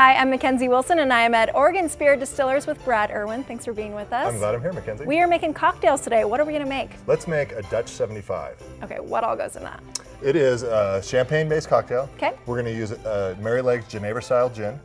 Hi, I'm Mackenzie Wilson, and I am at Oregon Spirt Distillers with Brad Irwin. Thanks for being with us. I'm glad I'm here, Mackenzie. We are making cocktails today. What are we going to make? Let's make a Dutch 75. Okay, what all goes in that? It is a champagne-based cocktail. Okay. We're going to use Mary Leg's Geneva-style gin.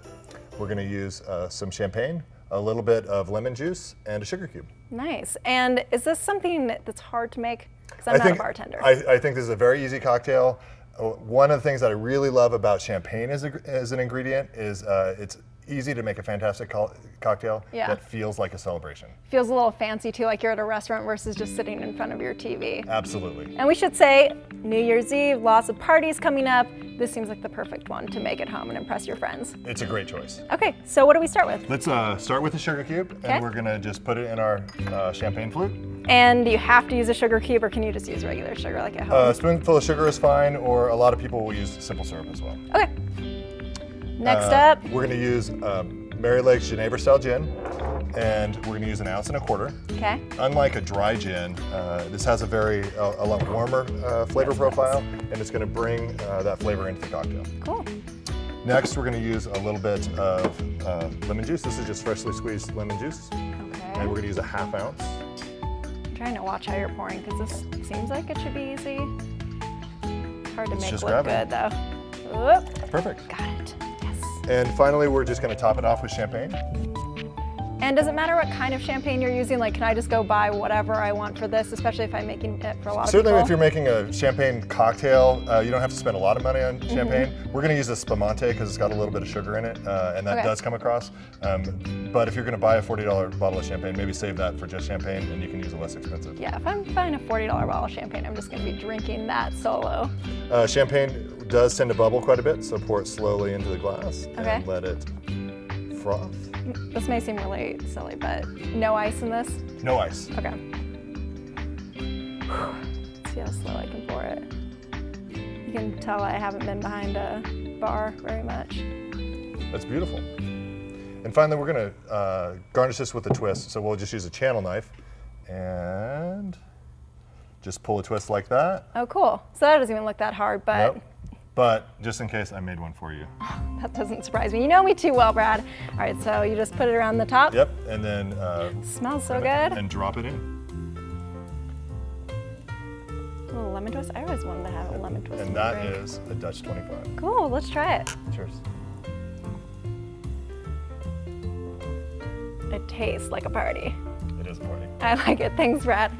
We're going to use some champagne, a little bit of lemon juice, and a sugar cube. Nice. And is this something that's hard to make? Because I'm not a bartender. I think this is a very easy cocktail. One of the things that I really love about champagne as an ingredient is it's easy to make a fantastic cocktail that feels like a celebration. Feels a little fancy too, like you're at a restaurant versus just sitting in front of your TV. Absolutely. And we should say, New Year's Eve, lots of parties coming up. This seems like the perfect one to make at home and impress your friends. It's a great choice. Okay, so what do we start with? Let's start with the sugar cube, and we're gonna just put it in our champagne flute. And do you have to use a sugar cube, or can you just use regular sugar like at home? A spoonful of sugar is fine, or a lot of people will use simple syrup as well. Okay. Next up, we're going to use Mary Leg's Geneva-style gin, and we're going to use 1.25 ounces. Okay. Unlike a dry gin, this has a lot warmer flavor profile, and it's going to bring that flavor into the cocktail. Cool. Next, we're going to use a little bit of lemon juice. This is just freshly squeezed lemon juice. Okay. And we're going to use a 1/2 ounce. I'm trying to watch how you're pouring because this seems like it should be easy. It's hard to make look good though. Oop. Perfect. Got it. Yes. And finally, we're just going to top it off with champagne. And does it matter what kind of champagne you're using? Like, can I just go buy whatever I want for this, especially if I'm making it for a lot of people? Certainly, if you're making a champagne cocktail, you don't have to spend a lot of money on champagne. We're going to use a spumante because it's got a little bit of sugar in it, and that does come across. But if you're going to buy a $40 bottle of champagne, maybe save that for just champagne, and you can use a less expensive. Yeah, if I'm buying a $40 bottle of champagne, I'm just going to be drinking that solo. Champagne does tend to bubble quite a bit, so pour it slowly into the glass and let it froth. This may seem really silly, but no ice in this? No ice. Okay. Let's see how slow I can pour it. You can tell I haven't been behind a bar very much. That's beautiful. And finally, we're going to garnish this with a twist. So we'll just use a channel knife and just pull a twist like that. Oh, cool. So that doesn't even look that hard, but... Nope. But just in case, I made one for you. That doesn't surprise me. You know me too well, Brad. All right, so you just put it around the top? Yep, and then... Smells so good. And drop it in. A little lemon twist. I always wanted to have a lemon twist. And that is a Dutch 25. Cool, let's try it. Cheers. It tastes like a party. It is a party. I like it. Thanks, Brad.